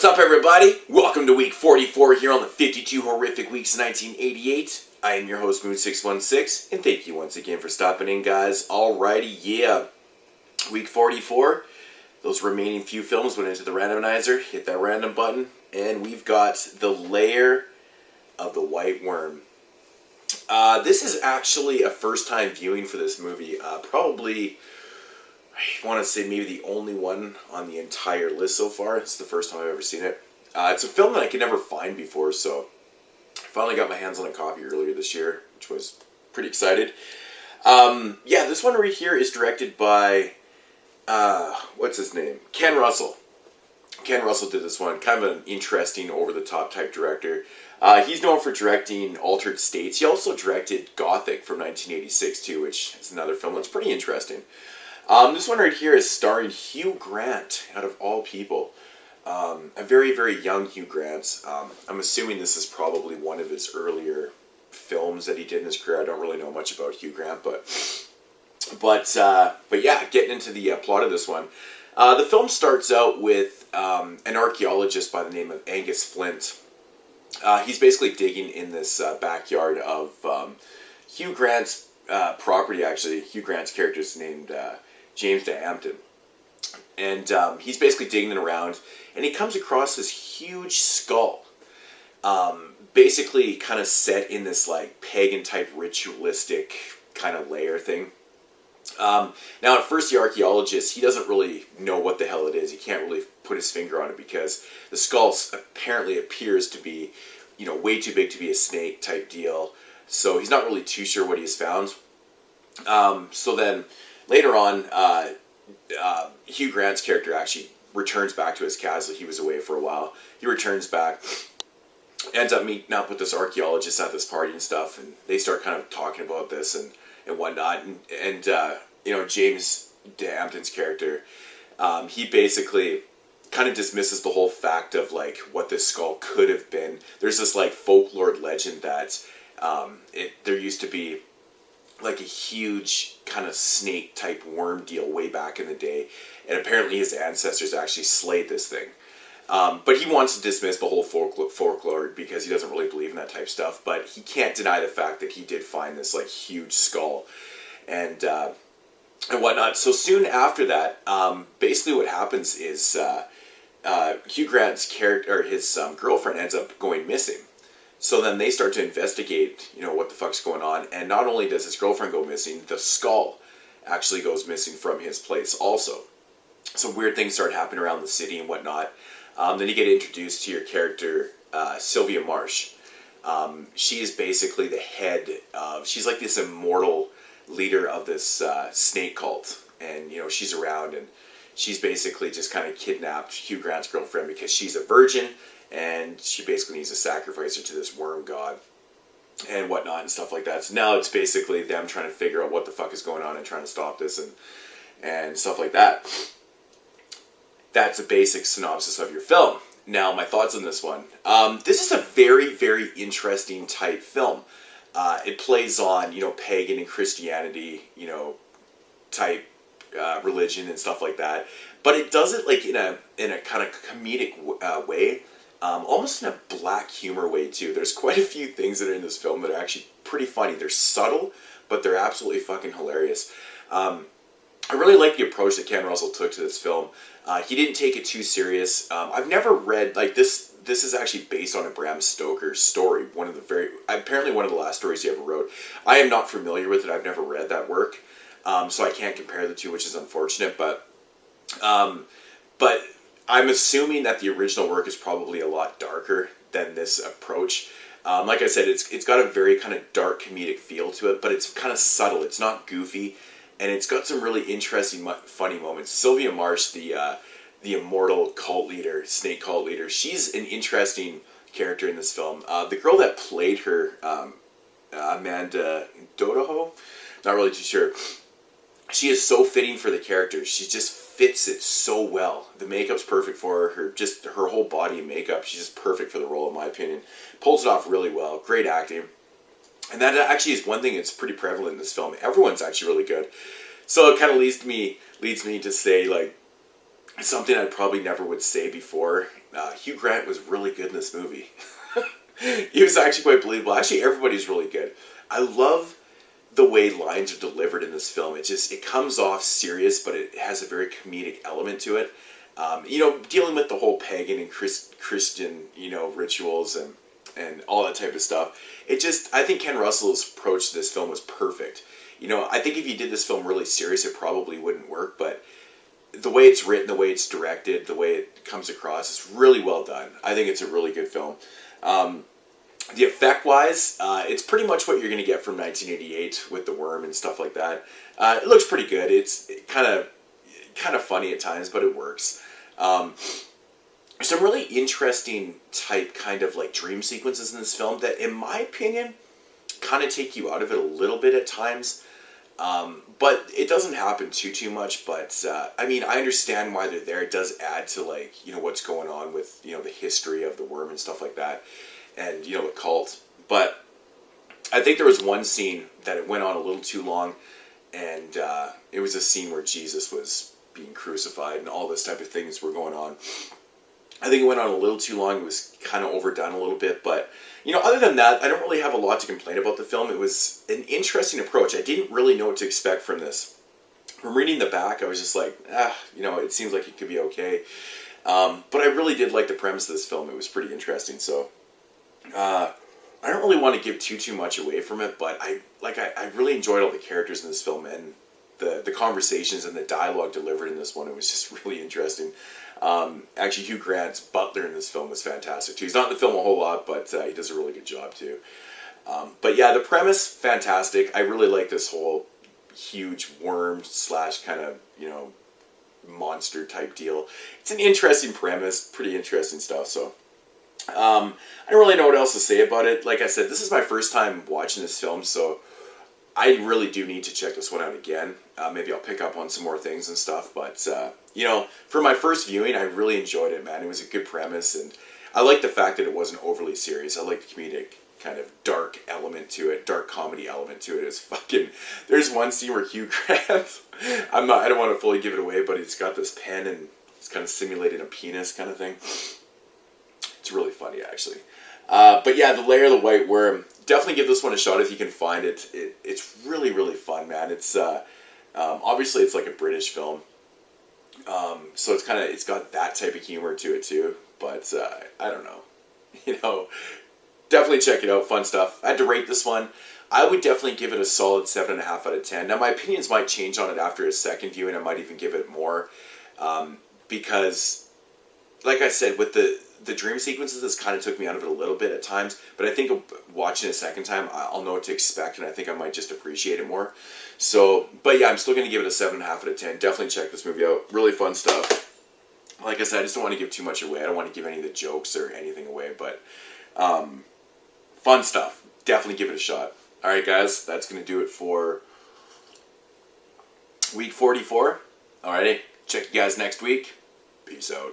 What's up, everybody? Welcome to week 44 here on the 52 Horrific Weeks of 1988. I am your host, Moon616, and thank you once again for stopping in, guys. Alrighty, yeah. Week 44, those remaining few films went into the randomizer, hit that random button, and we've got The Lair of the White Worm. This is actually a first-time viewing for this movie. Probably, I want to say maybe the only one on the entire list so far. It's the first time I've ever seen it. It's a film that I could never find before, so I finally got my hands on a copy earlier this year, which was pretty excited. Yeah, this one right here is directed by, what's his name? Ken Russell. Ken Russell did this one. Kind of an interesting, over-the-top type director. He's known for directing Altered States. He also directed Gothic from 1986 too, which is another film that's pretty interesting. This one right here is starring Hugh Grant, out of all people. A very, very young Hugh Grant. I'm assuming this is probably one of his earlier films that he did in his career. I don't really know much about Hugh Grant, but yeah, getting into the plot of this one. The film starts out with an archaeologist by the name of Angus Flint. He's basically digging in this backyard of Hugh Grant's property, actually. Hugh Grant's character is named James DeHampton. And he's basically digging around, and he comes across this huge skull. Basically kind of set in this like pagan-type ritualistic kind of lair thing. Now, at first, the archaeologist, he doesn't really know what the hell it is. He can't really put his finger on it because the skull apparently appears to be, you know, way too big to be a snake type deal. So he's not really too sure what he's found. So then, later on, Hugh Grant's character actually returns back to his castle. He was away for a while. He returns back, ends up meeting up with this archaeologist at this party and stuff, and they start kind of talking about this and whatnot. And you know, James DeHampton's character, he basically kind of dismisses the whole fact of like what this skull could have been. There's this like folklore legend that there used to be like a huge kind of snake type worm deal way back in the day, and apparently his ancestors actually slayed this thing. But he wants to dismiss the whole folklore because he doesn't really believe in that type of stuff. But he can't deny the fact that he did find this like huge skull and whatnot. So soon after that, basically what happens is Hugh Grant's character, or his girlfriend, ends up going missing. So then they start to investigate, you know, what the fuck's going on. And not only does his girlfriend go missing, the skull actually goes missing from his place also. Some weird things start happening around the city and whatnot. Then you get introduced to your character, Sylvia Marsh. She is basically the head of, she's like this immortal leader of this snake cult. And, you know, she's around, and she's basically just kind of kidnapped Hugh Grant's girlfriend because she's a virgin. And she basically needs to sacrifice her to this worm god and whatnot and stuff like that. So now it's basically them trying to figure out what the fuck is going on and trying to stop this and stuff like that. That's a basic synopsis of your film. Now, my thoughts on this one. This is a very, very interesting type film. It plays on, you know, pagan and Christianity, you know, type religion and stuff like that. But it does it like in a kind of comedic way. Almost in a black humor way too. There's quite a few things that are in this film that are actually pretty funny. They're subtle, but they're absolutely fucking hilarious. I really like the approach that Ken Russell took to this film. He didn't take it too serious. I've never read, like, this is actually based on a Bram Stoker story. Apparently one of the last stories he ever wrote. I am not familiar with it. I've never read that work. So I can't compare the two, which is unfortunate, but I'm assuming that the original work is probably a lot darker than this approach. Like I said, it's got a very kind of dark comedic feel to it, but it's kind of subtle. It's not goofy, and it's got some really interesting, funny moments. Sylvia Marsh, the immortal cult leader, snake cult leader, she's an interesting character in this film. The girl that played her, Amanda Dodoho, not really too sure. She is so fitting for the character. She just fits it so well. The makeup's perfect for her. Just her whole body and makeup, she's just perfect for the role, in my opinion. Pulls it off really well. Great acting. And that actually is one thing that's pretty prevalent in this film. Everyone's actually really good. So it kind of leads me to say, like, something I probably never would say before. Hugh Grant was really good in this movie. He was actually quite believable. Actually, everybody's really good. I love the way lines are delivered in this film. It comes off serious, but it has a very comedic element to it. Dealing with the whole pagan and Christian, rituals and all that type of stuff. I think Ken Russell's approach to this film was perfect. I think if you did this film really serious, it probably wouldn't work, but the way it's written, the way it's directed, the way it comes across, it's really well done. I think it's a really good film. The effect-wise, it's pretty much what you're going to get from 1988 with the worm and stuff like that. It looks pretty good. It's kind of funny at times, but it works. Some really interesting type kind of like dream sequences in this film that, in my opinion, kind of take you out of it a little bit at times. But it doesn't happen too much. But I understand why they're there. It does add to what's going on with the history of the worm and stuff like that, and the cult. But I think there was one scene that it went on a little too long, and it was a scene where Jesus was being crucified and all this type of things were going on. I think it went on a little too long. It was kind of overdone a little bit, but other than that, I don't really have a lot to complain about the film. It was an interesting approach. I didn't really know what to expect from this. From reading the back, I was just like, it seems like it could be okay. But I really did like the premise of this film. It was pretty interesting. So I don't really want to give too much away from it, but I really enjoyed all the characters in this film and the conversations and the dialogue delivered in this one. It was just really interesting. Actually, Hugh Grant's butler in this film was fantastic too. He's not in the film a whole lot, but he does a really good job too. But yeah, the premise, fantastic. I really like this whole huge worm / kind of, monster type deal. It's an interesting premise, pretty interesting stuff. So I don't really know what else to say about it. Like I said, this is my first time watching this film, so I really do need to check this one out again. Maybe I'll pick up on some more things and stuff. But, for my first viewing, I really enjoyed it, man. It was a good premise, and I like the fact that it wasn't overly serious. I like the comedic kind of dark element to it, dark comedy element to it. There's one scene where Hugh Grant, I don't want to fully give it away, but he's got this pen and he's kind of simulating a penis kind of thing. It's really funny, actually. But yeah, The Lair of the White Worm. Definitely give this one a shot if you can find it. It's really, really fun, man. It's obviously it's like a British film, so it's got that type of humor to it too. But I don't know, definitely check it out. Fun stuff. I had to rate this one. I would definitely give it a solid 7.5 out of 10. Now my opinions might change on it after a second viewing. I might even give it more because, like I said, with the dream sequences, this kind of took me out of it a little bit at times, but I think watching it a second time, I'll know what to expect, and I think I might just appreciate it more. So, but yeah, I'm still going to give it a 7.5 out of 10. Definitely check this movie out. Really fun stuff. Like I said, I just don't want to give too much away. I don't want to give any of the jokes or anything away, but fun stuff. Definitely give it a shot. Alright guys, that's going to do it for week 44. Alrighty, check you guys next week. Peace out.